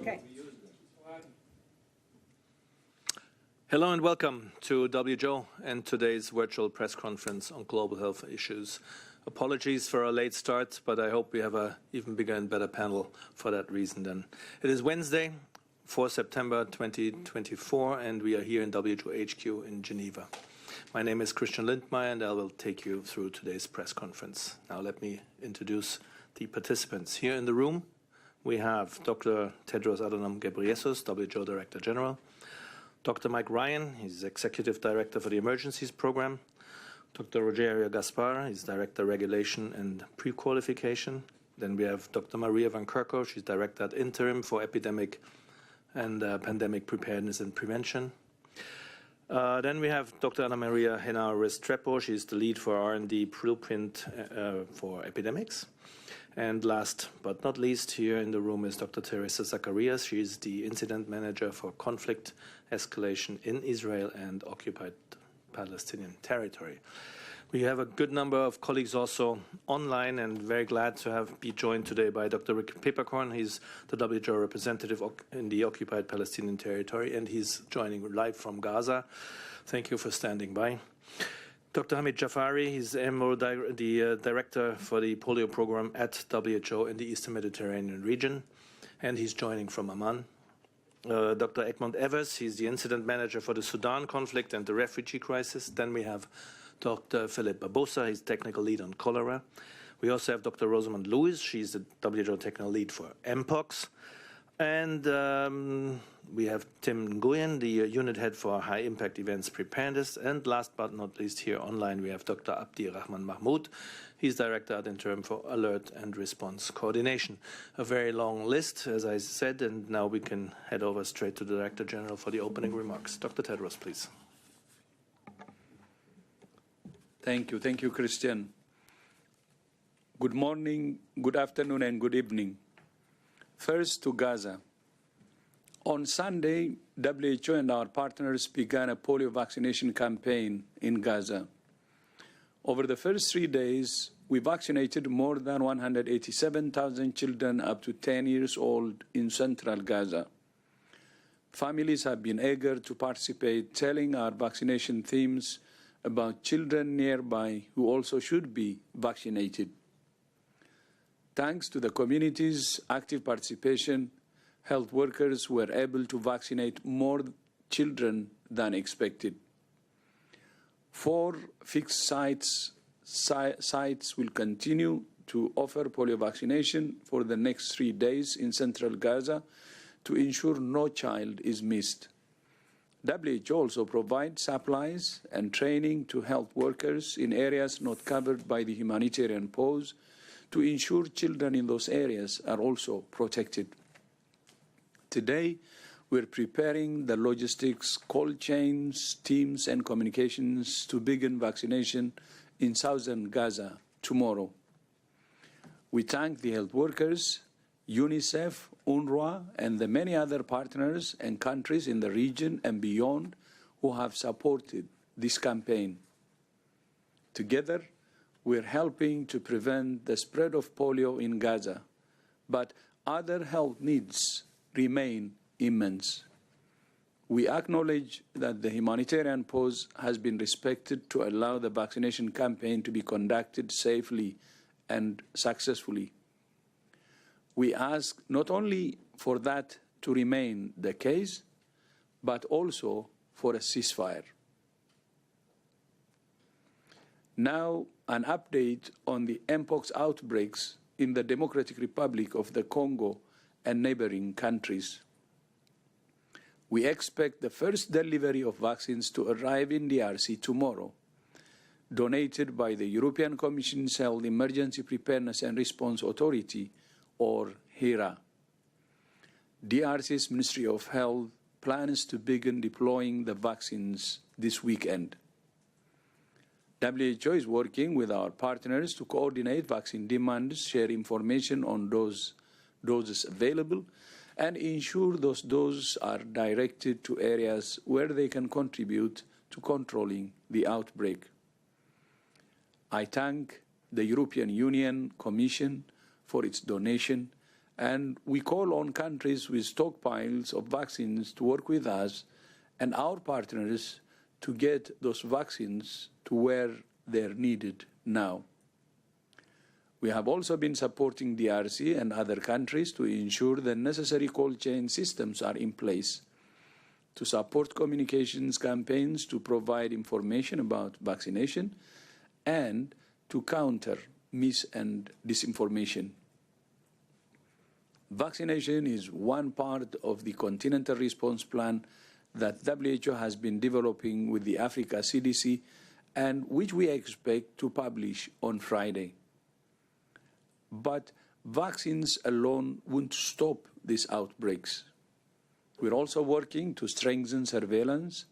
Okay. Hello and welcome to WHO and today's virtual press conference on global health issues. Apologies for our late start, but I hope we have an even bigger and better panel for that reason then. It is Wednesday, 4 September 2024, and we are here in WHO HQ in Geneva. My name is Christian Lindmeier, and I will take you through today's press conference. Now let me introduce the participants. Here in the room, we have Dr. Tedros Adhanom Ghebreyesus, WHO Director General, Dr. Mike Ryan, he's Executive Director for the Emergencies Program, Dr. Rogerio Gaspar, he's Director Regulation and Pre-Qualification. Then we have Dr. Maria Van Kerkhove, she's Director ad interim for Epidemic and Pandemic Preparedness and Prevention. Then we have Dr. Ana Maria Henao-Restrepo, she's the lead for R&D Blueprint for Epidemics. And last but not least, here in the room is Dr. Teresa Zacharias. She is the Incident Manager for Conflict Escalation in Israel and Occupied Palestinian Territory. We have a good number of colleagues also online, and very glad to be joined today by Dr. Rick Peppercorn. He's the WHO representative in the Occupied Palestinian Territory, and he's joining live from Gaza. Thank you for standing by. Dr. Hamid Jafari, he's the Director for the Polio Program at WHO in the Eastern Mediterranean region, and he's joining from Amman. Dr. Egmont Evers, he's the Incident Manager for the Sudan conflict and the refugee crisis. Then we have Dr. Philip Barbosa, he's Technical Lead on Cholera. We also have Dr. Rosamund Lewis, she's the WHO Technical Lead for Mpox. And we have Tim Nguyen, the Unit Head for High Impact Events Preparedness. And last but not least, here online, we have Dr. Abdi Rahman Mahmoud. He's Director ad interim for Alert and Response Coordination. A very long list, as I said, and now we can head over straight to the Director General for the opening remarks. Dr. Tedros, please. Thank you, Christian. Good morning, good afternoon, and good evening. First to Gaza. On Sunday, WHO and our partners began a polio vaccination campaign in Gaza. Over the first 3 days, we vaccinated more than 187,000 children up to 10 years old in central Gaza. Families have been eager to participate, telling our vaccination themes about children nearby who also should be vaccinated. Thanks to the community's active participation, health workers were able to vaccinate more children than expected. 4 fixed sites will continue to offer polio vaccination for the next 3 days in central Gaza to ensure no child is missed. WHO also provides supplies and training to health workers in areas not covered by the humanitarian pause to ensure children in those areas are also protected. Today, we're preparing the logistics, cold chains, teams, and communications to begin vaccination in southern Gaza tomorrow. We thank the health workers, UNICEF, UNRWA, and the many other partners and countries in the region and beyond who have supported this campaign. Together, we're helping to prevent the spread of polio in Gaza, but other health needs remain immense. We acknowledge that the humanitarian pause has been respected to allow the vaccination campaign to be conducted safely and successfully. We ask not only for that to remain the case, but also for a ceasefire. Now, an update on the Mpox outbreaks in the Democratic Republic of the Congo and neighboring countries. We expect the first delivery of vaccines to arrive in DRC tomorrow, donated by the European Commission's Health Emergency Preparedness and Response Authority, or HERA. DRC's Ministry of Health plans to begin deploying the vaccines this weekend. WHO is working with our partners to coordinate vaccine demands, share information on doses available, and ensure those doses are directed to areas where they can contribute to controlling the outbreak. I thank the European Union Commission for its donation And we call on countries with stockpiles of vaccines to work with us and our partners to get those vaccines to where they're needed now. We have also been supporting DRC and other countries to ensure the necessary cold chain systems are in place to support communications campaigns, to provide information about vaccination, and to counter mis- and disinformation. Vaccination is one part of the continental response plan that WHO has been developing with the Africa CDC and which we expect to publish on Friday. But vaccines alone won't stop these outbreaks. We're also working to strengthen surveillance,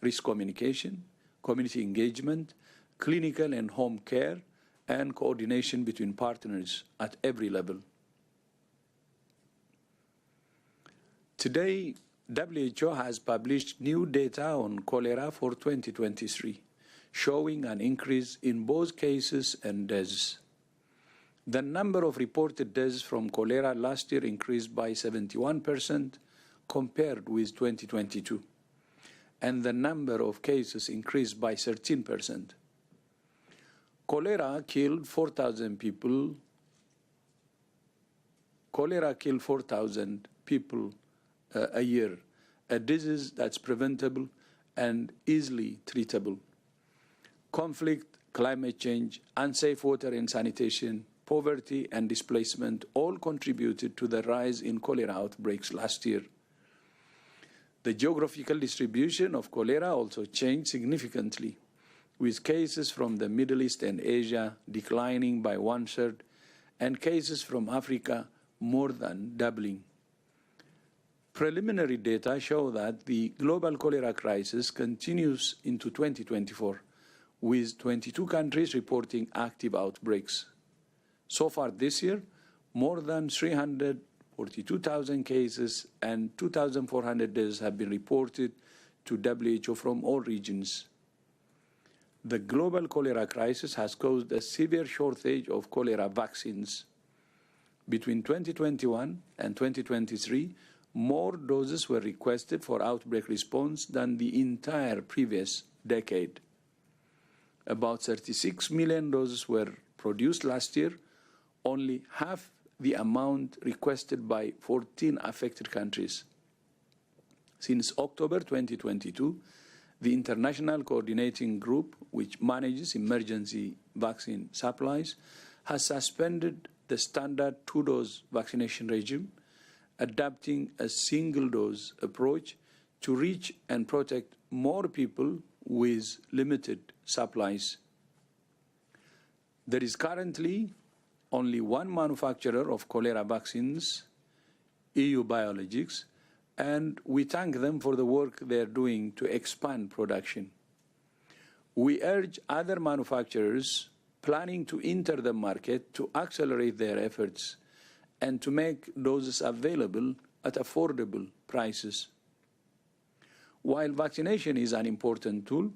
risk communication, community engagement, clinical and home care, and coordination between partners at every level. Today, WHO has published new data on cholera for 2023, showing an increase in both cases and deaths. The number of reported deaths from cholera last year increased by 71% compared with 2022, and the number of cases increased by 13%. Cholera killed 4,000 people. Cholera killed 4,000 people a year, a disease that's preventable and easily treatable. Conflict, climate change, unsafe water and sanitation, poverty and displacement all contributed to the rise in cholera outbreaks last year. The geographical distribution of cholera also changed significantly, with cases from the Middle East and Asia declining by 1/3 and cases from Africa more than doubling. Preliminary data show that the global cholera crisis continues into 2024, with 22 countries reporting active outbreaks. So far this year, more than 342,000 cases and 2,400 deaths have been reported to WHO from all regions. The global cholera crisis has caused a severe shortage of cholera vaccines. Between 2021 and 2023, more doses were requested for outbreak response than the entire previous decade. About 36 million doses were produced last year, only half the amount requested by 14 affected countries. Since October 2022, the International Coordinating Group, which manages emergency vaccine supplies, has suspended the standard 2-dose vaccination regime, adapting a single-dose approach to reach and protect more people with limited supplies. There is currently only one manufacturer of cholera vaccines, EU Biologics, and we thank them for the work they're doing to expand production. We urge other manufacturers planning to enter the market to accelerate their efforts and to make doses available at affordable prices. While vaccination is an important tool,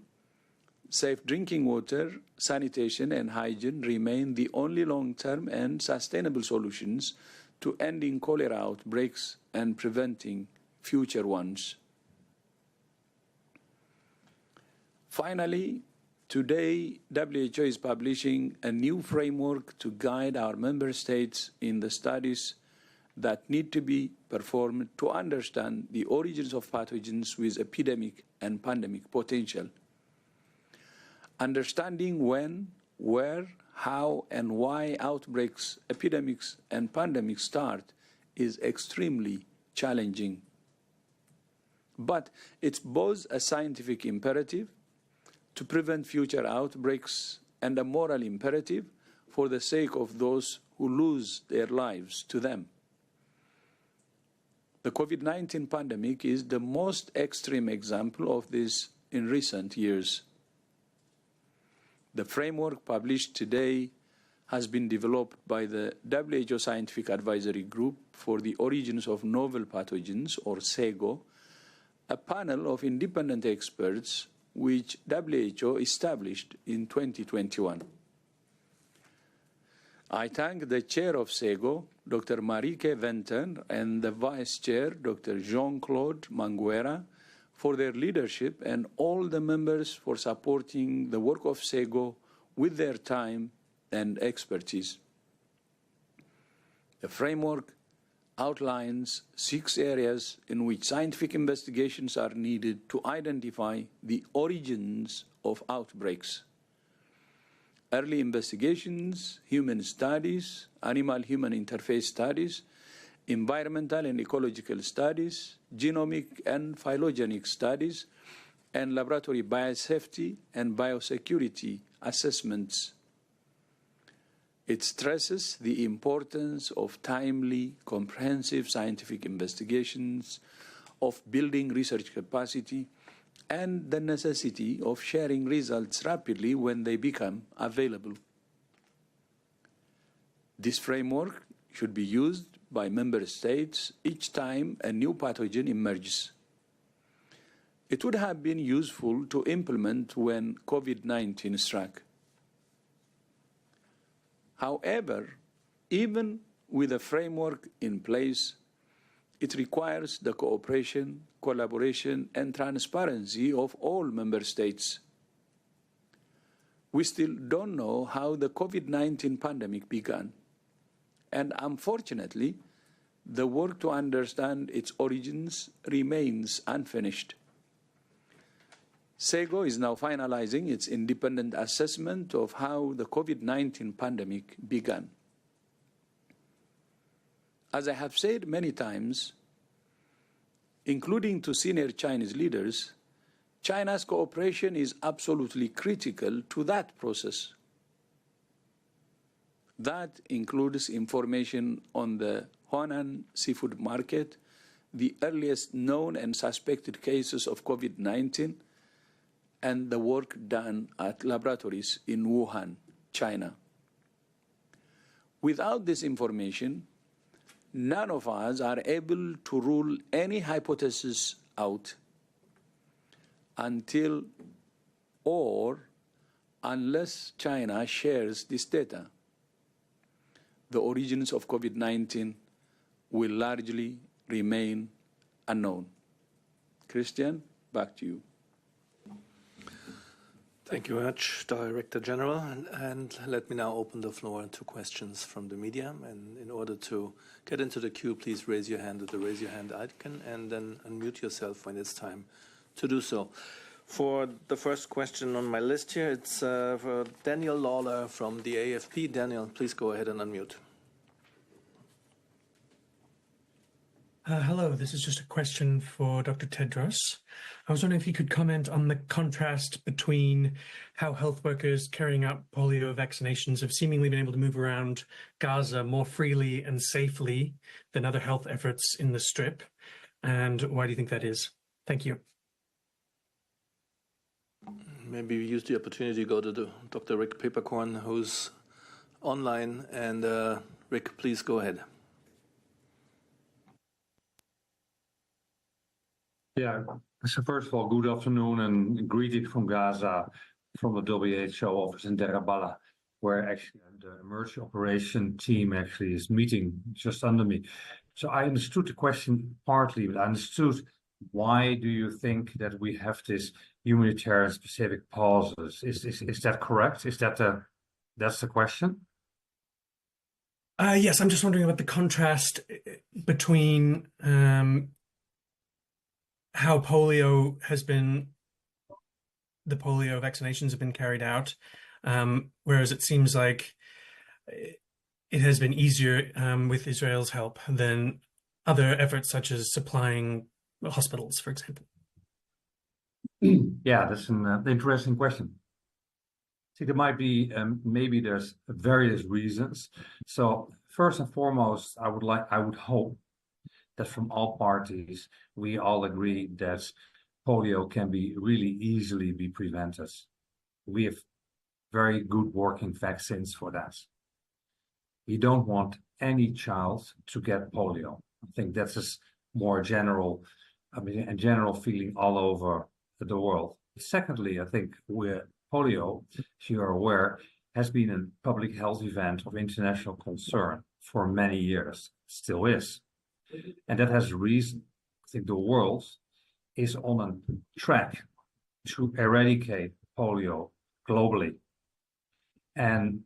safe drinking water, sanitation, and hygiene remain the only long-term and sustainable solutions to ending cholera outbreaks and preventing future ones. Finally, today, WHO is publishing a new framework to guide our member states in the studies that need to be performed to understand the origins of pathogens with epidemic and pandemic potential. Understanding when, where, how, and why outbreaks, epidemics, and pandemics start is extremely challenging. But it's both a scientific imperative to prevent future outbreaks and a moral imperative for the sake of those who lose their lives to them. The COVID-19 pandemic is the most extreme example of this in recent years. The framework published today has been developed by the WHO Scientific Advisory Group for the Origins of Novel Pathogens, or SEGO, a panel of independent experts which WHO established in 2021. I thank the chair of SEGO, Dr. Marieke Venter, and the vice chair, Dr. Jean-Claude Manguera, for their leadership, and all the members for supporting the work of SEGO with their time and expertise. The framework outlines 6 areas in which scientific investigations are needed to identify the origins of outbreaks: early investigations, human studies, animal-human interface studies, environmental and ecological studies, genomic and phylogenetic studies, and laboratory biosafety and biosecurity assessments. It stresses the importance of timely, comprehensive scientific investigations, of building research capacity, and the necessity of sharing results rapidly when they become available. This framework should be used by member states each time a new pathogen emerges. It would have been useful to implement when COVID-19 struck. However, even with a framework in place, it requires the cooperation, collaboration, and transparency of all member states. We still don't know how the COVID-19 pandemic began, and unfortunately, the work to understand its origins remains unfinished. SEGO is now finalizing its independent assessment of how the COVID-19 pandemic began. As I have said many times, including to senior Chinese leaders, China's cooperation is absolutely critical to that process. That includes information on the Huanan seafood market, the earliest known and suspected cases of COVID-19, and the work done at laboratories in Wuhan, China. Without this information, none of us are able to rule any hypothesis out until or unless China shares this data. The origins of COVID-19 will largely remain unknown. Christian, back to you. Thank you very much, Director General. And let me now open the floor to questions from the media. And in order to get into the queue, please raise your hand with the raise your hand icon and then unmute yourself when it's time to do so. For the first question on my list here, it's for Daniel Lawler from the AFP. Daniel, please go ahead and unmute. Hello, this is just a question for Dr. Tedros. I was wondering if you could comment on the contrast between how health workers carrying out polio vaccinations have seemingly been able to move around Gaza more freely and safely than other health efforts in the Strip, and why do you think that is? Thank you. Maybe we use the opportunity to go to Dr. Rick Peppercorn, who's online. And Rick, please go ahead. Yeah, so first of all, good afternoon and greeting from Gaza, from the WHO office in Deir al-Balah, where actually the emergency operation team actually is meeting just under me. So I understood the question partly, but I understood why do you think that we have this humanitarian specific pauses? Is that correct? Is that that's the question? Yes, I'm just wondering about the contrast between how the polio vaccinations have been carried out, whereas it seems like it has been easier with Israel's help than other efforts such as supplying hospitals, for example. Yeah, that's an interesting question. See, there might be, maybe there's various reasons. So first and foremost, I would hope that from all parties, we all agree that polio can be really easily be prevented. We have very good working vaccines for that. We don't want any child to get polio. I think that's a more general, a general feeling all over the world. Secondly, I think with polio, if you are aware, has been a public health event of international concern for many years, still is. And that has a reason. I think the world is on a track to eradicate polio globally. And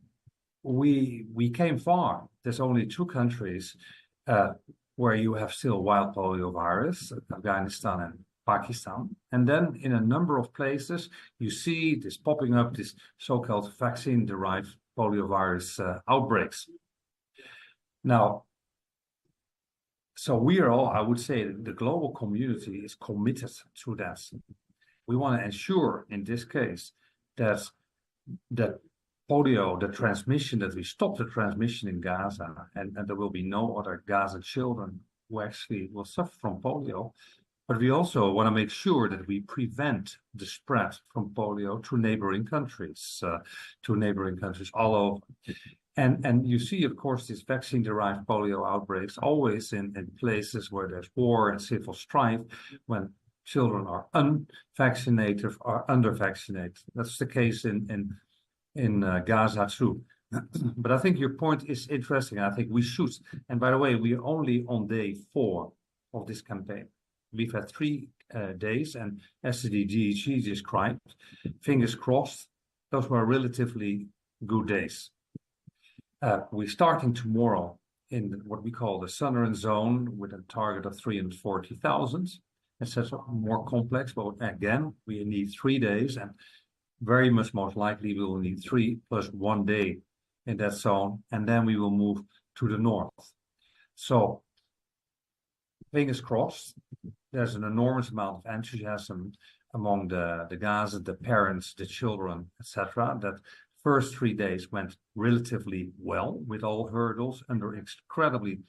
we came far. There's only 2 countries where you have still wild polio virus, Afghanistan and Pakistan. And then in a number of places, you see this popping up, this so-called vaccine-derived poliovirus outbreaks. Now, so we are all, I would say, the global community is committed to that. We want to ensure, in this case, that polio, the transmission, that we stop the transmission in Gaza, and there will be no other Gaza children who actually will suffer from polio. But we also want to make sure that we prevent the spread from polio to neighboring countries all over. And you see, of course, these vaccine-derived polio outbreaks always in places where there's war and civil strife, when children are unvaccinated or under-vaccinated. That's the case in Gaza too. But I think your point is interesting. I think we should. And by the way, we are only on day 4 of this campaign. We've had 3 days, and as the DG described, fingers crossed, those were relatively good days. We're starting tomorrow in what we call the southern zone with a target of 340,000. It's more complex, but again, we need 3 days, and very much most likely we will need 3 plus 1 day in that zone, and then we will move to the north. So fingers crossed. There's an enormous amount of enthusiasm among the Gaza, the parents, the children, etc. That first 3 days went relatively well with all hurdles under incredibly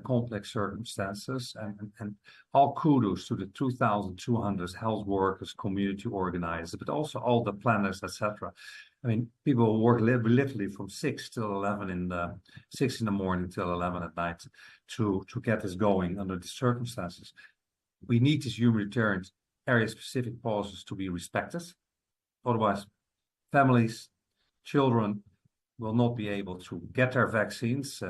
complex circumstances, and all kudos to the 2,200 health workers, community organizers, but also all the planners, etc. I mean, people work literally from 6 in the morning till 11 at night to get this going under the circumstances. We need these humanitarian area-specific pauses to be respected. Otherwise, families, children will not be able to get their vaccines.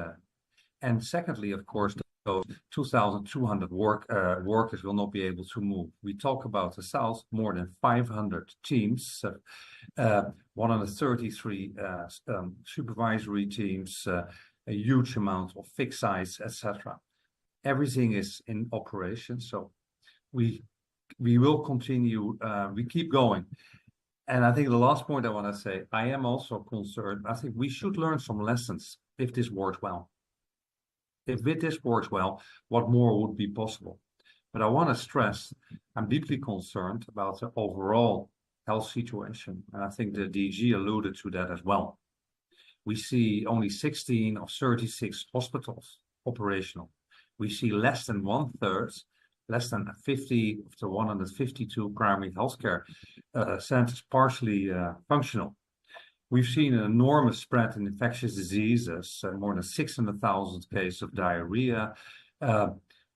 And secondly, of course, those 2,200 workers will not be able to move. We talk about the South, more than 500 teams, 133 supervisory teams, a huge amount of fixed sites, etc. Everything is in operation, so we will continue. We keep going. And I think the last point I want to say, I am also concerned. I think we should learn some lessons if this works well. If this works well, what more would be possible? But I want to stress, I'm deeply concerned about the overall health situation. And I think the DG alluded to that as well. We see only 16 of 36 hospitals operational. We see less than 1/3, less than 50 of the 152 primary healthcare centers partially functional. We've seen an enormous spread in infectious diseases, more than 600,000 cases of diarrhea,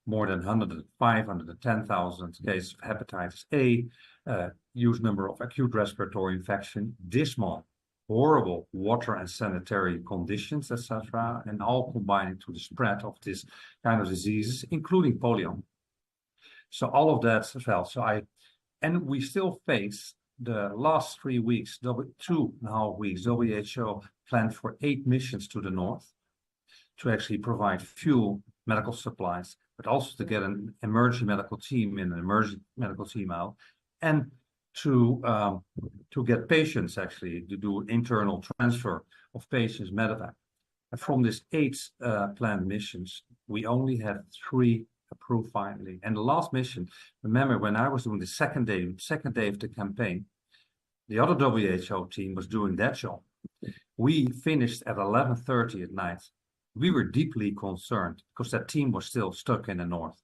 more than 110,000 cases of hepatitis A, huge number of acute respiratory infection, dismal, horrible water and sanitary conditions, etc., and all combining to the spread of this kind of diseases, including polio. So all of that as well. And we still face the last 3 weeks, 2.5 weeks, WHO planned for 8 missions to the north to actually provide fuel, medical supplies, but also to get an emergency medical team out, and to get patients actually to do internal transfer of patients, medevac. And from these 8 planned missions, we only had 3 approved finally. And the last mission, remember when I was doing the second day of the campaign, the other WHO team was doing that job. We finished at 11:30 at night. We were deeply concerned because that team was still stuck in the north.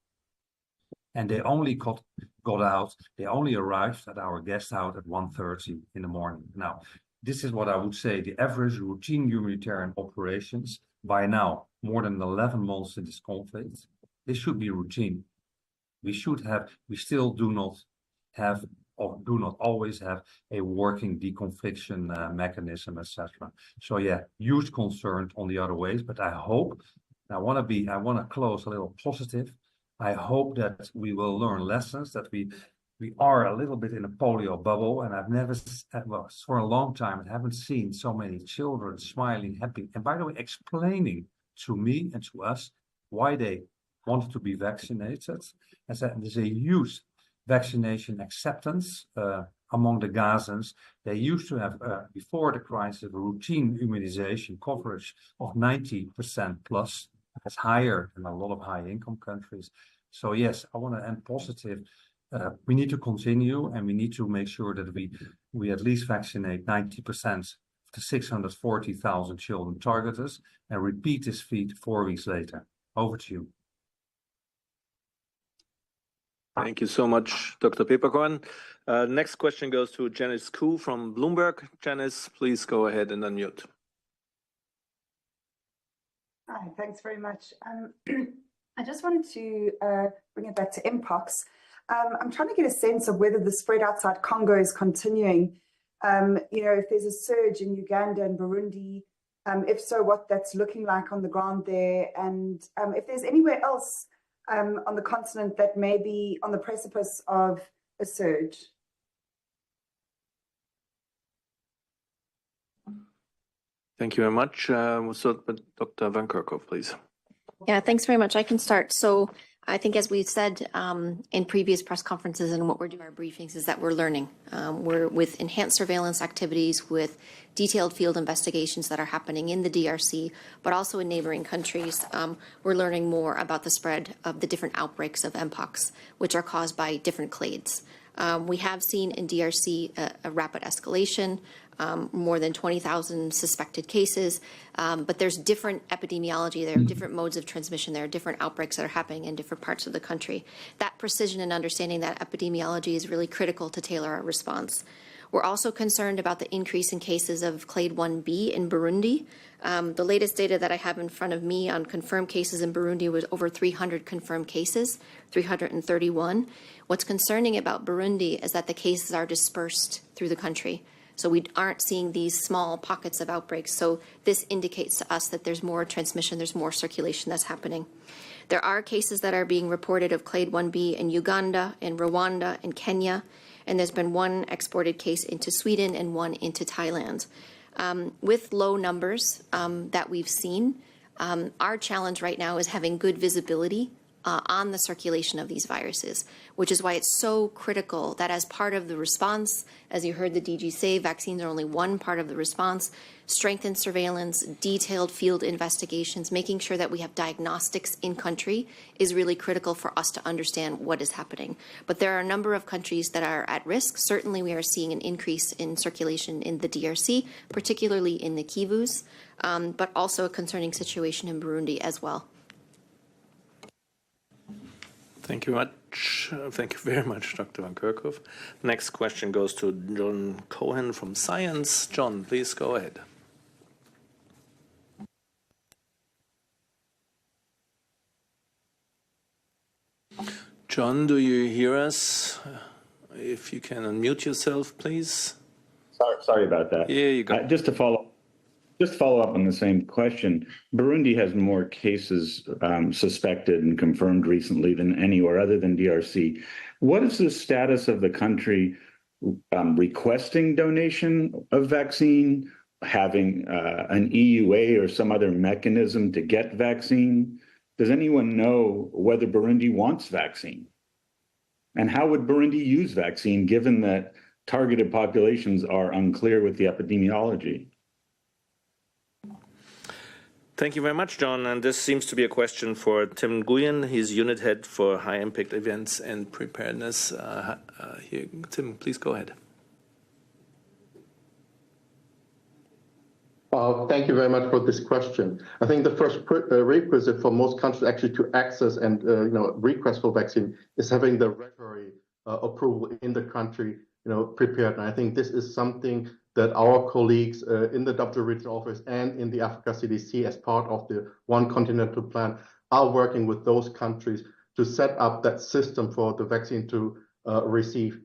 And they only got out, they only arrived at our guest house at 1:30 in the morning. Now, this is what I would say, the average routine humanitarian operations by now, more than 11 months in this conflict. This should be routine. We still do not have or do not always have a working deconfliction mechanism, etc. So yeah, huge concern on the other ways, but I hope, I want to close a little positive. I hope that we will learn lessons, that we are a little bit in a polio bubble, and I've never, well, for a long time, I haven't seen so many children smiling, happy, and by the way, explaining to me and to us why they wanted to be vaccinated. As there's a huge vaccination acceptance among the Gazans. They used to have, before the crisis, routine immunization coverage of 90% plus. That's higher than a lot of high-income countries. So yes, I want to end positive. We need to continue, and we need to make sure that we at least vaccinate 90% of the 640,000 children targeted, and repeat this feat 4 weeks later. Over to you. Thank you so much, Dr. Peperkorn. Next question goes to Janice Koo from Bloomberg. Janice, please go ahead and unmute. Hi, thanks very much. I just wanted to bring it back to Mpox. I'm trying to get a sense of whether the spread outside Congo is continuing. If there's a surge in Uganda and Burundi, if so, what that's looking like on the ground there, and if there's anywhere else on the continent that may be on the precipice of a surge. Thank you very much. We'll start with Dr. Van Kerkhove, please. Yeah, thanks very much. I can start. So I think, as we've said in previous press conferences and what we're doing in our briefings, is that we're learning. We're with enhanced surveillance activities, with detailed field investigations that are happening in the DRC, but also in neighboring countries. We're learning more about the spread of the different outbreaks of Mpox, which are caused by different clades. We have seen in DRC a rapid escalation, more than 20,000 suspected cases, but there's different epidemiology, there are different modes of transmission, there are different outbreaks that are happening in different parts of the country. That precision in understanding that epidemiology is really critical to tailor our response. We're also concerned about the increase in cases of clade 1b in Burundi. The latest data that I have in front of me on confirmed cases in Burundi was over 300 confirmed cases, 331. What's concerning about Burundi is that the cases are dispersed through the country. So we aren't seeing these small pockets of outbreaks. So this indicates to us that there's more transmission, there's more circulation that's happening. There are cases that are being reported of clade 1b in Uganda, in Rwanda, in Kenya, and there's been one exported case into Sweden and one into Thailand. With low numbers that we've seen, our challenge right now is having good visibility on the circulation of these viruses, which is why it's so critical that as part of the response, as you heard the DG say, vaccines are only one part of the response, strengthened surveillance, detailed field investigations, making sure that we have diagnostics in country is really critical for us to understand what is happening. But there are a number of countries that are at risk. Certainly we are seeing an increase in circulation in the DRC, particularly in the Kivus, but also a concerning situation in Burundi as well. Thank you much. Thank you very much, Dr. Van Kerkhove. Next question goes to John Cohen from Science. John, please go ahead. John, do you hear us? If you can unmute yourself, please. Sorry about that. Yeah, you go. Just to follow up on the same question, Burundi has more cases suspected and confirmed recently than anywhere other than DRC. What is the status of the country requesting donation of vaccine, having an EUA or some other mechanism to get vaccine? Does anyone know whether Burundi wants vaccine? And how would Burundi use vaccine given that targeted populations are unclear with the epidemiology? Thank you very much, John. And this seems to be a question for Tim Nguyen. He's unit head for high impact events and preparedness. Tim, please go ahead. Thank you very much for this question. I think the first requisite for most countries actually to access and request for vaccine is having the regulatory approval in the country prepared. And I think this is something that our colleagues in the WHO regional office and in the Africa CDC as part of the One Continental Plan are working with those countries to set up that system for the vaccine to receive.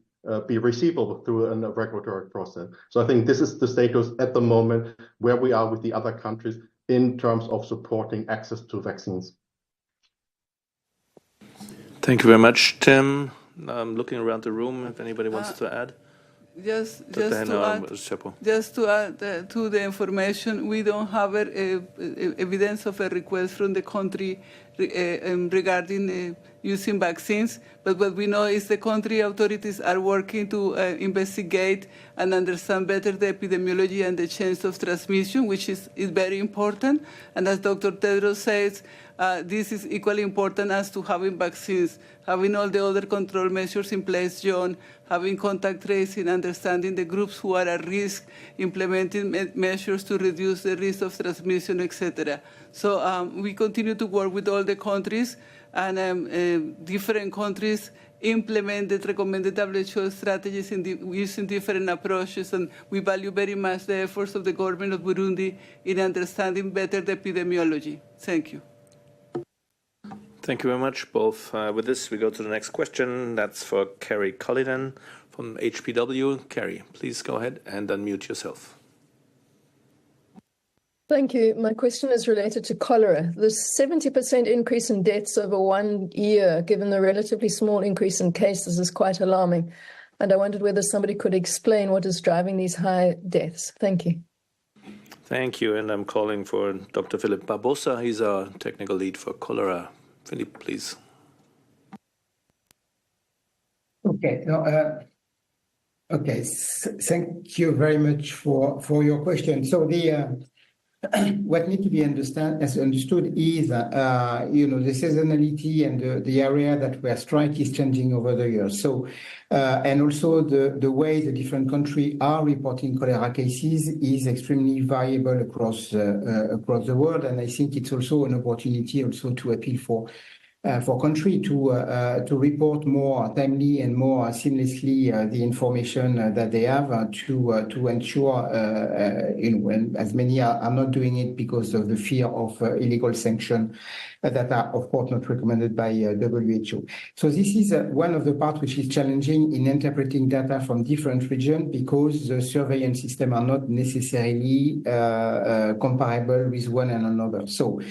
be receivable through a regulatory process. So I think this is the status at the moment where we are with the other countries in terms of supporting access to vaccines. Thank you very much, Tim. I'm looking around the room if anybody wants to add. Just to add to the information, we don't have evidence of a request from the country regarding using vaccines, but what we know is the country authorities are working to investigate and understand better the epidemiology and the chains of transmission, which is very important. And as Dr. Tedros says, this is equally important as to having vaccines, having all the other control measures in place, John, having contact tracing, understanding the groups who are at risk, implementing measures to reduce the risk of transmission, etc. So we continue to work with all the countries, and different countries implement the recommended WHO strategies using different approaches, and we value very much the efforts of the government of Burundi in understanding better the epidemiology. Thank you. Thank you very much, both. With this, we go to the next question. That's for Kerry Cullinan from HPW. Kerry, please go ahead and unmute yourself. Thank you. My question is related to cholera. The 70% increase in deaths over 1 year, given the relatively small increase in cases, is quite alarming. And I wondered whether somebody could explain what is driving these high deaths. Thank you. Thank you. And I'm calling for Dr. Philip Barbosa. He's our technical lead for cholera. Philip, please. Okay. Okay. Thank you very much for your question. So what needs to be understood is, the seasonality and the area that where strike is changing over the years. So, and also the way the different countries are reporting cholera cases is extremely variable across the world. And I think it's also an opportunity also to appeal for country to report more timely and more seamlessly the information that they have to ensure, as many are not doing it because of the fear of illegal sanction that are, of course, not recommended by WHO. So this is one of the parts which is challenging in interpreting data from different regions because the surveillance system are not necessarily comparable with one and another. So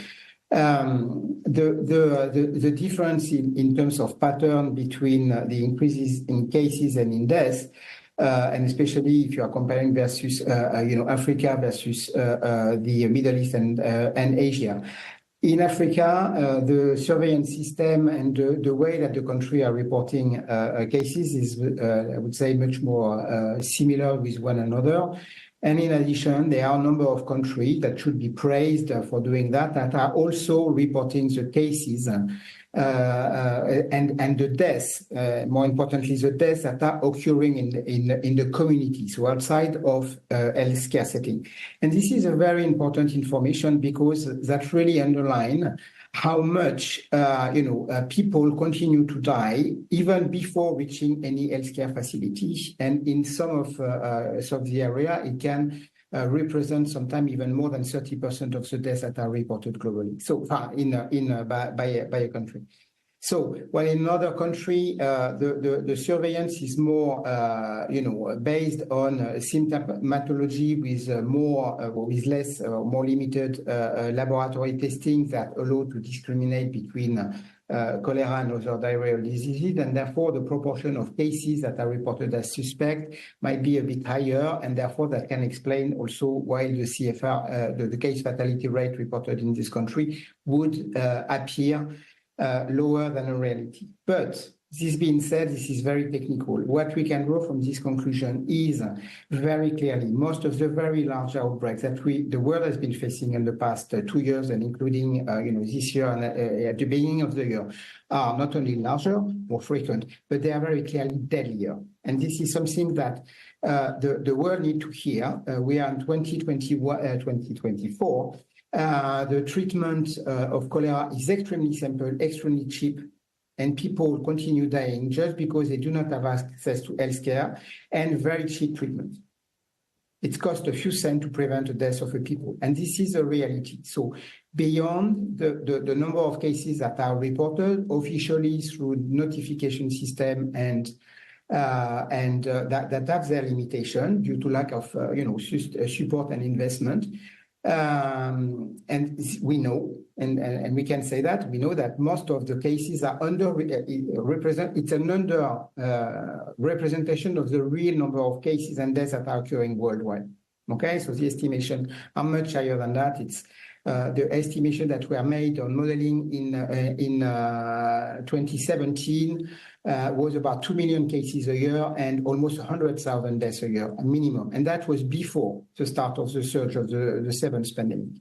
the difference in terms of pattern between the increases in cases and in deaths, and especially if you are comparing versus Africa versus the Middle East and Asia. In Africa, the surveillance system and the way that the country are reporting cases is, I would say, much more similar with one another. And in addition, there are a number of countries that should be praised for doing that are also reporting the cases and the deaths, more importantly, the deaths that are occurring in the community, so outside of healthcare setting. And this is a very important information because that really underlines how much people continue to die even before reaching any healthcare facility. And in some of the area, it can represent sometimes even more than 30% of the deaths that are reported globally. So by a country. So while in another country, the surveillance is more, based on symptomatology with more limited laboratory testing that allow to discriminate between cholera and other diarrheal diseases, and therefore the proportion of cases that are reported as suspect might be a bit higher, and therefore that can explain also why the CFR, the case fatality rate reported in this country would appear lower than a reality. But this being said, this is very technical. What we can draw from this conclusion is very clearly most of the very large outbreaks that the world has been facing in the past 2 years, and including this year and at the beginning of the year, are not only larger, more frequent, but they are very clearly deadlier. And this is something that the world needs to hear. We are in 2024. The treatment of cholera is extremely simple, extremely cheap, and people continue dying just because they do not have access to healthcare and very cheap treatment. It costs a few cents to prevent the death of a people, and this is a reality. So beyond the number of cases that are reported officially through notification system and and that have their limitation due to lack of support and investment. And we know, and we can say that we know that most of the cases are it's an under representation of the real number of cases and deaths that are occurring worldwide. Okay, so the estimation are much higher than that. It's the estimation that were made on modeling in 2017 was about 2 million cases a year and almost 100,000 deaths a year, a minimum. And that was before the start of the surge of the seventh pandemic.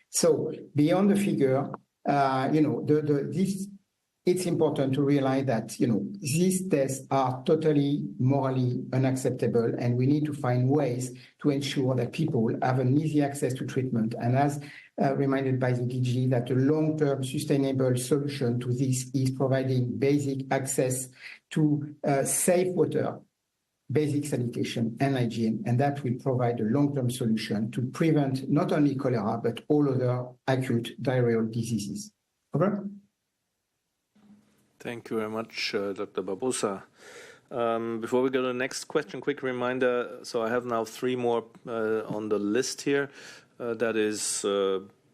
So beyond the figure, it's important to realize that, these tests are totally morally unacceptable, and we need to find ways to ensure that people have an easy access to treatment. And as reminded by the DG, that a long-term sustainable solution to this is providing basic access to safe water, basic sanitation and hygiene, and that will provide a long-term solution to prevent not only cholera, but all other acute diarrheal diseases. Over. Thank you very much, Dr. Barbosa. Before we go to the next question, quick reminder. So I have now 3 more on the list here. That is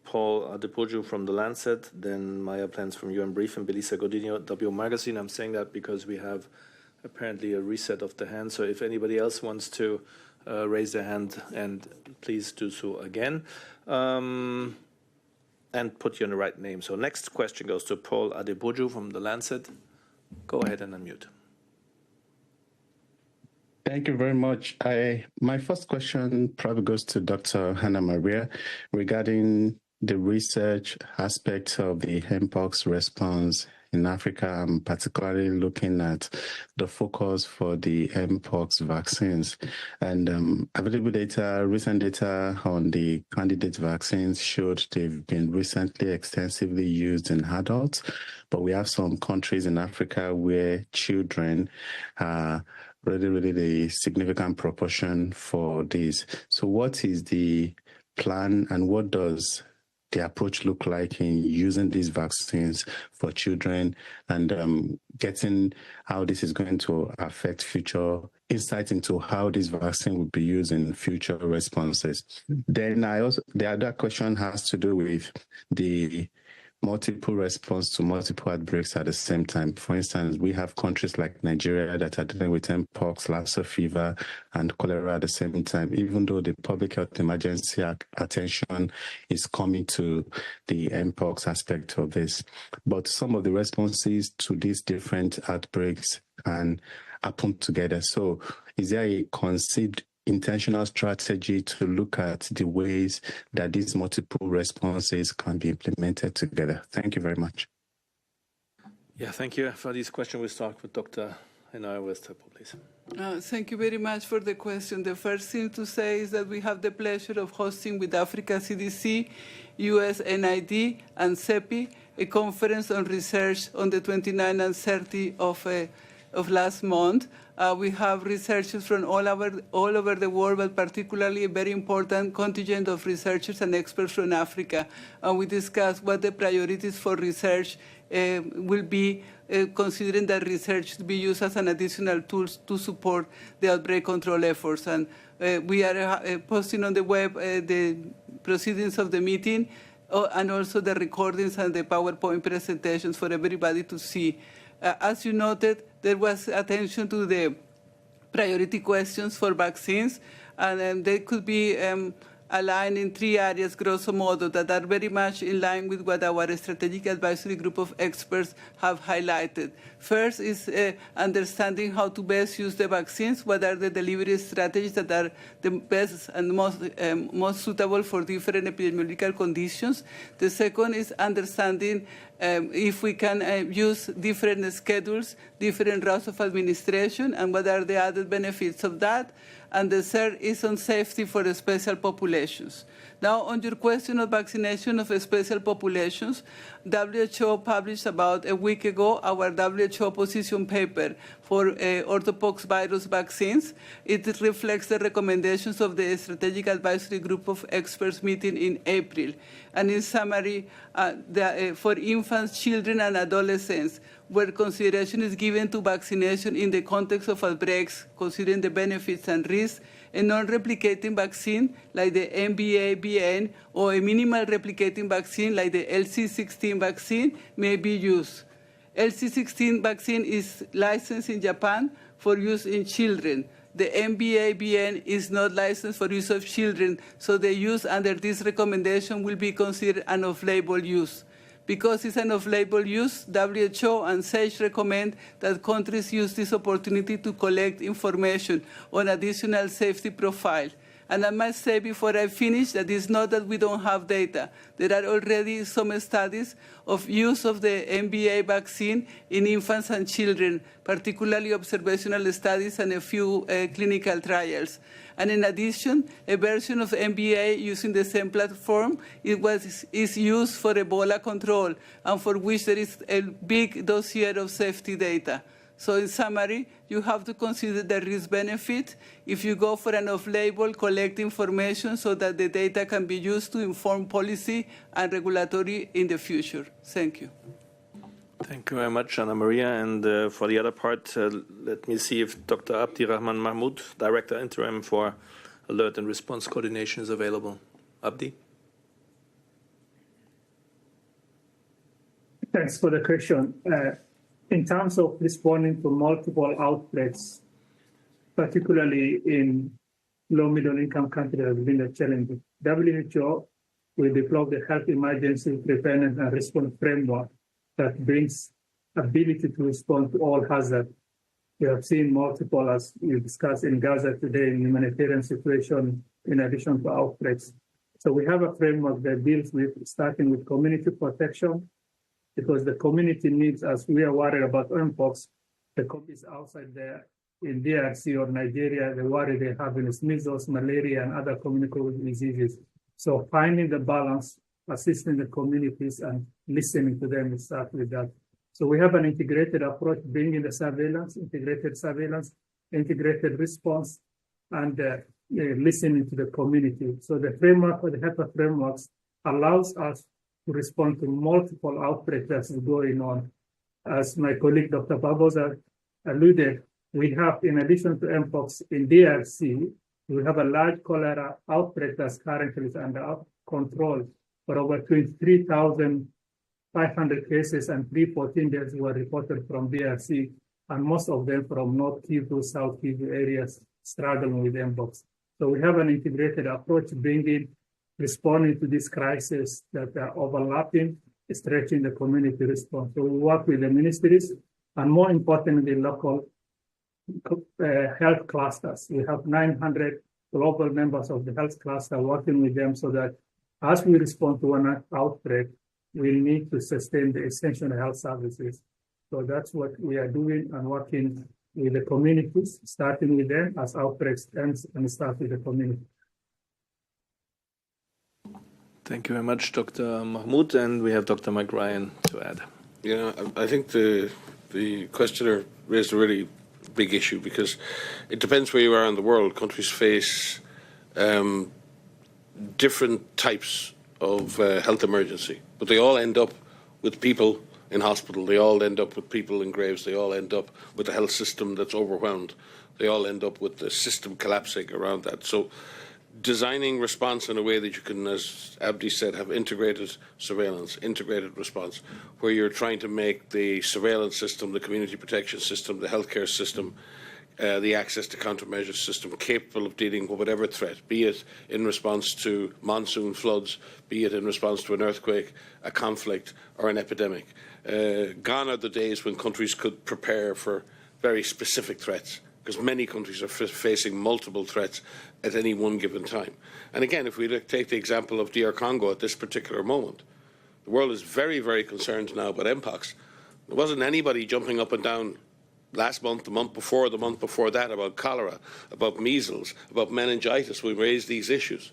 Paul Adepoju from The Lancet, then Maya Plans from UN Brief, and Belisa Godinho, W Magazine. I'm saying that because we have apparently a reset of the hand. So if anybody else wants to raise their hand, and please do so again. And put you on the right name. So next question goes to Paul Adepoju from The Lancet. Go ahead and unmute. Thank you very much. My first question probably goes to Dr. Hannah Maria regarding the research aspect of the Mpox response in Africa. I'm particularly looking at the focus for the Mpox vaccines, and available data, recent data on the candidate vaccines showed they've been recently extensively used in adults, but we have some countries in Africa where children are really the significant proportion for this. So what is the plan, and what does the approach look like in using these vaccines for children, and getting how this is going to affect future insight into how this vaccine will be used in future responses? Then the other question has to do with the multiple response to multiple outbreaks at the same time. For instance, we have countries like Nigeria that are dealing with Mpox, Lassa fever, and cholera at the same time, even though the public health emergency attention is coming to the Mpox aspect of this. But some of the responses to these different outbreaks can happen together. So is there a considered intentional strategy to look at the ways that these multiple responses can be implemented together? Thank you very much. Yeah, thank you for this question. We'll start with Dr. Henare Westapple, please. Thank you very much for the question. The first thing to say is that we have the pleasure of hosting with Africa CDC, USNID, and CEPI a conference on research on the 29th and 30th of last month. We have researchers from all over the world, but particularly a very important contingent of researchers and experts from Africa. And we discussed what the priorities for research will be, considering that research to be used as an additional tool to support the outbreak control efforts. And we are posting on the web the proceedings of the meeting, and also the recordings and the PowerPoint presentations for everybody to see. As you noted, there was attention to the priority questions for vaccines, and they could be aligned in 3 areas, grosso modo, that are very much in line with what our strategic advisory group of experts have highlighted. First is understanding how to best use the vaccines, what are the delivery strategies that are the best and most suitable for different epidemiological conditions. The second is understanding if we can use different schedules, different routes of administration, and what are the added benefits of that. And the third is on safety for the special populations. Now, on your question of vaccination of special populations, WHO published about a week ago our WHO position paper for orthopox virus vaccines. It reflects the recommendations of the Strategic Advisory Group of Experts meeting in April. And in summary, for infants, children, and adolescents, where consideration is given to vaccination in the context of outbreaks, considering the benefits and risks, a non-replicating vaccine like the MVA-BN or a minimal replicating vaccine like the LC16 vaccine may be used. LC16 vaccine is licensed in Japan for use in children. The MVA-BN is not licensed for use of children, so the use under this recommendation will be considered an off-label use. Because it's an off-label use, WHO and SAGE recommend that countries use this opportunity to collect information on additional safety profile. And I must say before I finish that it's not that we don't have data. There are already some studies of use of the MVA vaccine in infants and children, particularly observational studies and a few clinical trials. And in addition, a version of MVA using the same platform is used for Ebola control, and for which there is a big dossier of safety data. So in summary, you have to consider the risk-benefit. If you go for an off-label, collect information so that the data can be used to inform policy and regulatory in the future. Thank you. Thank you very much, Anna Maria. And for the other part, let me see if Dr. Abdirahman Mahmoud, Director Interim for Alert and Response Coordination, is available. Abdi? Thanks for the question. In terms of responding to multiple outbreaks, particularly in low middle-income countries, has been a challenge. WHO will develop the Health Emergency Preparedness and Response Framework that brings ability to respond to all hazards. We have seen multiple, as we discussed in Gaza today, in humanitarian situation, in addition to outbreaks. So we have a framework that deals with starting with community protection, because the community needs, as we are worried about Mpox, the countries outside there in DRC or Nigeria, the worry they have is measles, malaria, and other communicable diseases. So finding the balance, assisting the communities and listening to them, we start with that. So we have an integrated approach, bringing the surveillance, integrated response, and listening to the community. So the framework, or the HEPA frameworks, allows us to respond to multiple outbreaks that is going on. As my colleague, Dr. Barbosa, alluded, we have, in addition to Mpox in DRC, we have a large cholera outbreak that's currently under control for over 23,500 cases, and 314 deaths were reported from DRC, and most of them from North Kivu, South Kivu areas struggling with Mpox. So we have an integrated approach, responding to this crisis that are overlapping, stretching the community response. So we work with the ministries, and more importantly, local health clusters. We have 900 global members of the health cluster working with them, so that as we respond to an outbreak, we need to sustain the essential health services. So that's what we are doing, and working with the communities, starting with them as outbreaks ends, and start with the community. Thank you very much, Dr. Mahmoud, and we have Dr. Mike Ryan to add. Yeah, I think the questioner raised a really big issue, because it depends where you are in the world. Countries face different types of health emergency, but they all end up with people in hospital. They all end up with people in graves. They all end up with a health system that's overwhelmed. They all end up with the system collapsing around that. So designing response in a way that you can, as Abdi said, have integrated surveillance, integrated response, where you're trying to make the surveillance system, the community protection system, the healthcare system, the access to countermeasures system capable of dealing with whatever threat, be it in response to monsoon floods, be it in response to an earthquake, a conflict, or an epidemic. Gone are the days when countries could prepare for very specific threats, because many countries are facing multiple threats at any one given time. And again, if we take the example of DR Congo at this particular moment, the world is very, very concerned now about Mpox. There wasn't anybody jumping up and down last month, the month before that, about cholera, about measles, about meningitis. We raised these issues.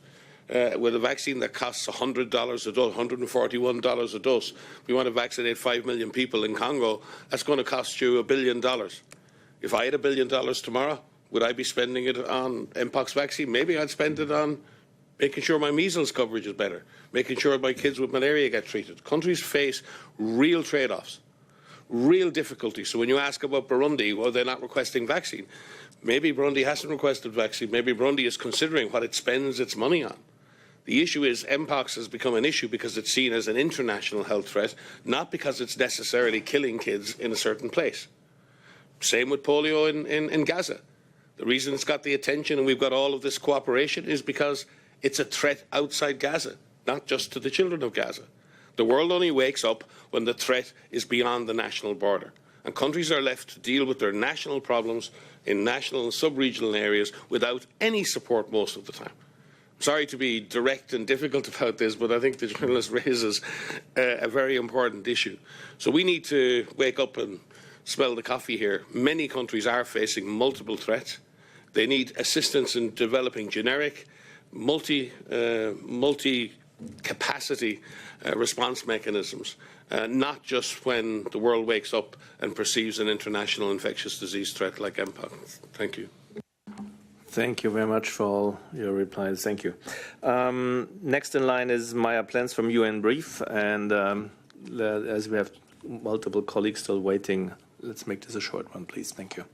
with a vaccine that costs $100 a dose, $141 a dose. If you want to vaccinate 5 million people in Congo, that's going to cost you $1 billion. If I had $1 billion tomorrow, would I be spending it on Mpox vaccine? Maybe I'd spend it on making sure my measles coverage is better, making sure my kids with malaria get treated. Countries face real trade-offs, real difficulties. So when you ask about Burundi, well, they're not requesting vaccine. Maybe Burundi hasn't requested vaccine. Maybe Burundi is considering what it spends its money on. The issue is Mpox has become an issue because it's seen as an international health threat, not because it's necessarily killing kids in a certain place. Same with polio in Gaza. The reason it's got the attention and we've got all of this cooperation is because it's a threat outside Gaza, not just to the children of Gaza. The world only wakes up when the threat is beyond the national border. And countries are left to deal with their national problems in national and sub-regional areas without any support most of the time. Sorry to be direct and difficult about this, but I think the journalist raises a very important issue. So we need to wake up and smell the coffee here. Many countries are facing multiple threats. They need assistance in developing generic, multi-capacity response mechanisms, not just when the world wakes up and perceives an international infectious disease threat like Mpox. Thank you. Thank you very much for all your replies. Thank you. Next in line is Maya Plens from UN Brief. And as we have multiple colleagues still waiting, let's make this a short one, please. Thank you.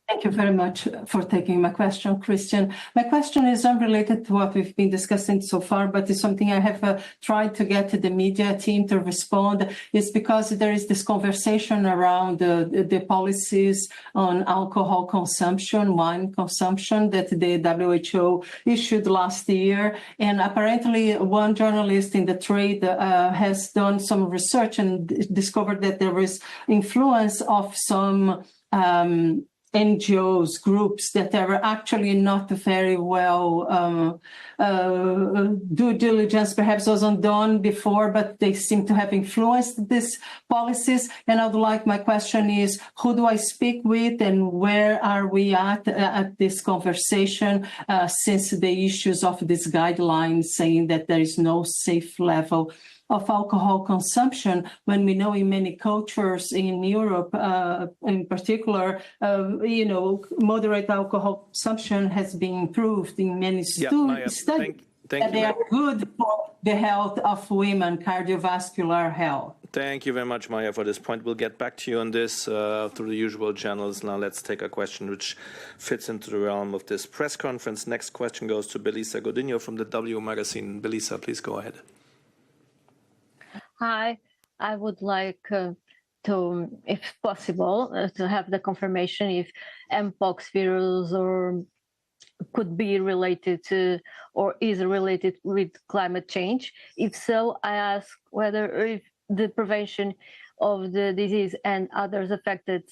Thank you very much for taking my question, Christian. My question is unrelated to what we've been discussing so far, but it's something I have tried to get the media team to respond. It's because there is this conversation around the policies on alcohol consumption, wine consumption that the WHO issued last year. And apparently one journalist in the trade has done some research and discovered that there is influence of some NGOs, groups that are actually not very well due diligence perhaps wasn't done before, but they seem to have influenced these policies. And I would like, my question is, who do I speak with and where are we at this conversation since the issues of these guidelines saying that there is no safe level of alcohol consumption, when we know in many cultures in Europe, in particular, moderate alcohol consumption has been improved in many studies. That they are good for the health of women, cardiovascular health. Thank you very much, Maya, for this point. We'll get back to you on this through the usual channels. Now let's take a question which fits into the realm of this press conference. Next question goes to Belisa Godinho from the W Magazine. Belisa, please go ahead. Hi, I would like to, if possible, to have the confirmation if Mpox virus could be related to or is related with climate change. If so, I ask whether if the prevention of the disease and others affected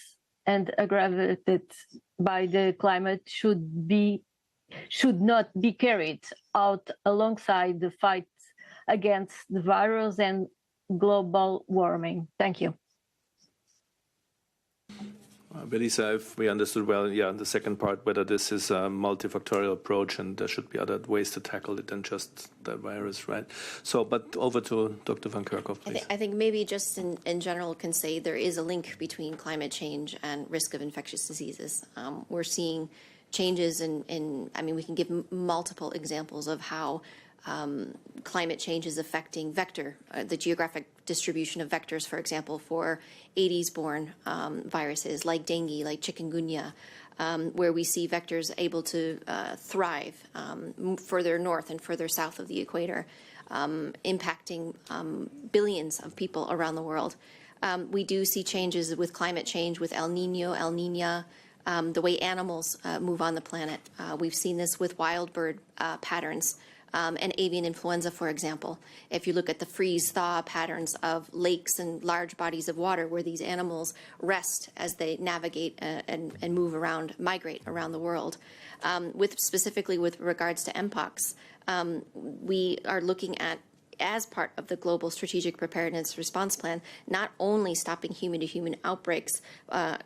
and aggravated by the climate should not be carried out alongside the fight against the virus and global warming. Thank you. Belisa, if we understood well, the second part, whether this is a multifactorial approach and there should be other ways to tackle it than just the virus, right? So, but over to Dr. Van Kerkhoff, please. I think maybe just in general can say there is a link between climate change and risk of infectious diseases. We're seeing changes we can give multiple examples of how climate change is affecting the geographic distribution of vectors, for example, for Aedes-borne viruses like dengue, like chikungunya, where we see vectors able to thrive further north and further south of the equator, impacting billions of people around the world. We do see changes with climate change, with El Nino, El Niña, the way animals move on the planet. We've seen this with wild bird patterns. And avian influenza, for example. If you look at the freeze-thaw patterns of lakes and large bodies of water where these animals rest as they navigate and move around, migrate around the world. Specifically with regards to Mpox, we are looking at as part of the Global Strategic Preparedness Response Plan, not only stopping human-to-human outbreaks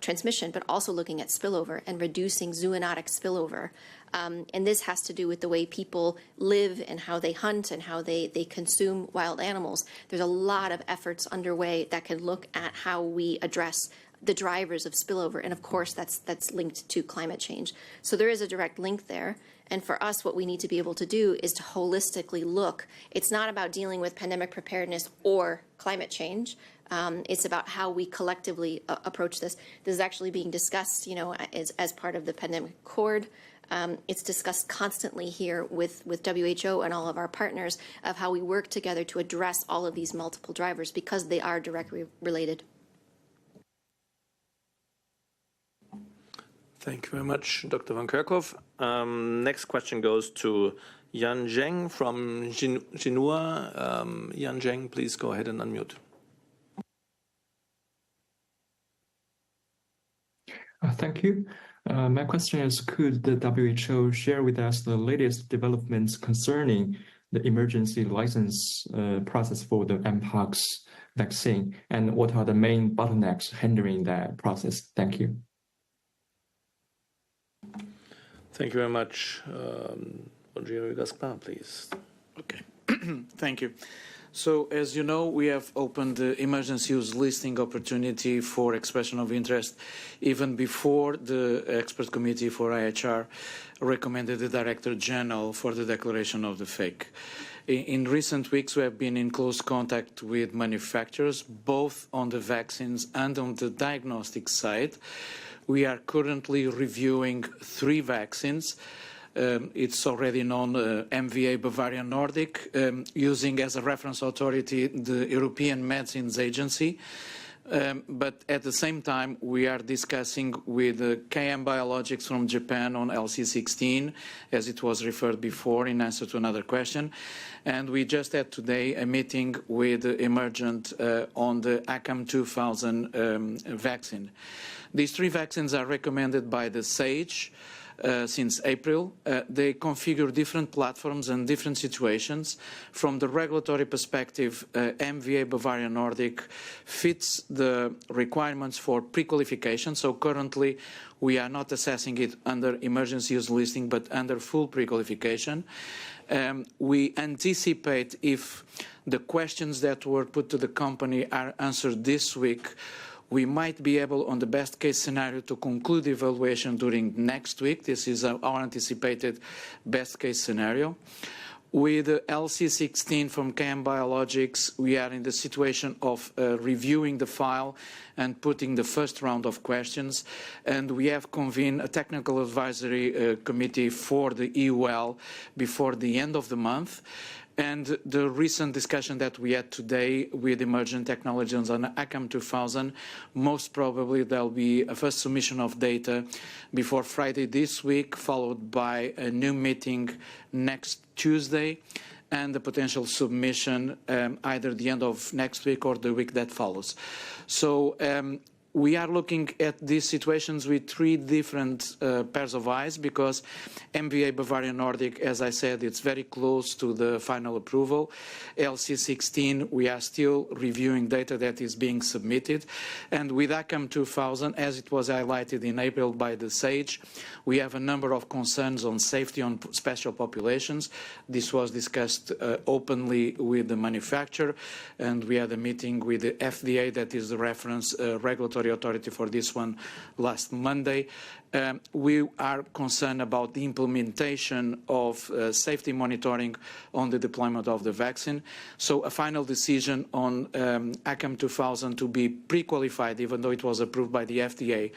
transmission, but also looking at spillover and reducing zoonotic spillover. And this has to do with the way people live and how they hunt and how they consume wild animals. There's a lot of efforts underway that can look at how we address the drivers of spillover. And of course, that's linked to climate change. So there is a direct link there. And for us, what we need to be able to do is to holistically look. It's not about dealing with pandemic preparedness or climate change. It's about how we collectively approach this. This is actually being discussed, as part of the pandemic accord. It's discussed constantly here with WHO and all of our partners of how we work together to address all of these multiple drivers because they are directly related. Thank you very much, Dr. Van Kerkhoff. Next question goes to Yan Zheng from Xinhua. Yan Zheng, please go ahead and unmute. Thank you. My question is, could the WHO share with us the latest developments concerning the emergency license process for the Mpox vaccine, and what are the main bottlenecks hindering that process? Thank you. Thank you very much. Roger Gaspar, please. Okay. Thank you. So, as you know, we have opened the emergency use listing opportunity for expression of interest even before the expert committee for IHR recommended the Director General for the declaration of the fake. In recent weeks, we have been in close contact with manufacturers, both on the vaccines and on the diagnostic side. We are currently reviewing 3 vaccines. It's already known, MVA Bavarian Nordic, using as a reference authority the European Medicines Agency. But at the same time, we are discussing with KM Biologics from Japan on LC16, as it was referred before in answer to another question. And we just had today a meeting with Emergent on the ACAM 2000 vaccine. These 3 vaccines are recommended by the SAGE since April. They configure different platforms and different situations. From the regulatory perspective, MVA Bavarian Nordic fits the requirements for pre-qualification. So currently, we are not assessing it under emergency use listing, but under full pre-qualification. We anticipate if the questions that were put to the company are answered this week, we might be able, on the best case scenario, to conclude the evaluation during next week. This is our anticipated best case scenario. With LC16 from KM Biologics, we are in the situation of reviewing the file and putting the first round of questions. And we have convened a technical advisory committee for the EUL before the end of the month. And the recent discussion that we had today with Emergent Technologies on ACAM 2000, most probably there'll be a first submission of data before Friday this week, followed by a new meeting next Tuesday, and the potential submission either the end of next week or the week that follows. So we are looking at these situations with 3 different pairs of eyes, because MVA Bavarian Nordic, as I said, it's very close to the final approval. LC16, we are still reviewing data that is being submitted. And with ACAM 2000, as it was highlighted in April by the SAGE, we have a number of concerns on safety on special populations. This was discussed openly with the manufacturer, and we had a meeting with the FDA, that is the reference regulatory authority for this one, last Monday. We are concerned about the implementation of safety monitoring on the deployment of the vaccine. So a final decision on ACAM 2000 to be pre-qualified, even though it was approved by the FDA,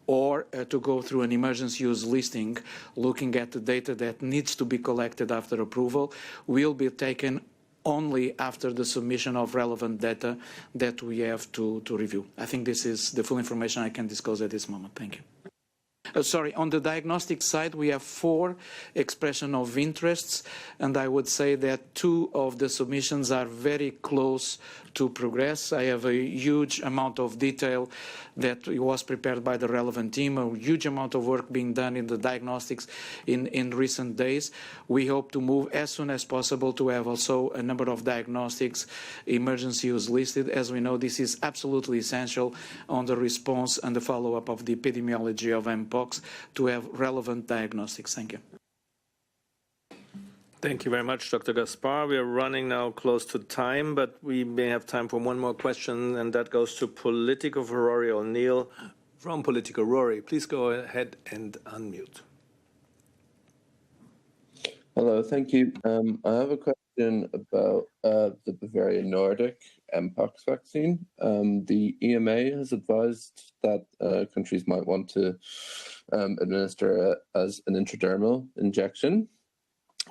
or to go through an emergency use listing, looking at the data that needs to be collected after approval, will be taken only after the submission of relevant data that we have to review. I think this is the full information I can disclose at this moment. Thank you. On the diagnostic side, we have 4 expression of interests, and I would say that 2 of the submissions are very close to progress. I have a huge amount of detail that was prepared by the relevant team, a huge amount of work being done in the diagnostics in recent days. We hope to move as soon as possible to have also a number of diagnostics emergency use listed. As we know, this is absolutely essential on the response and the follow-up of the epidemiology of Mpox to have relevant diagnostics. Thank you. Thank you very much, Dr. Gaspar. We are running now close to time, but we may have time for one more question, and that goes to Politico for Rory O'Neill from Politico. Rory, please go ahead and unmute. Hello, thank you. I have a question about the Bavarian Nordic Mpox vaccine. The EMA has advised that countries might want to administer it as an intradermal injection,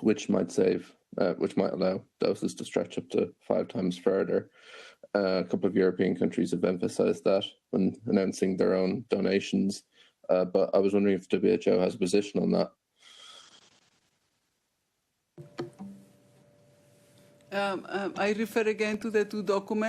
which might allow doses to stretch up to 5 times further. A couple of European countries have emphasized that when announcing their own donations, but I was wondering if WHO has a position on that. I refer again to the 2 documents.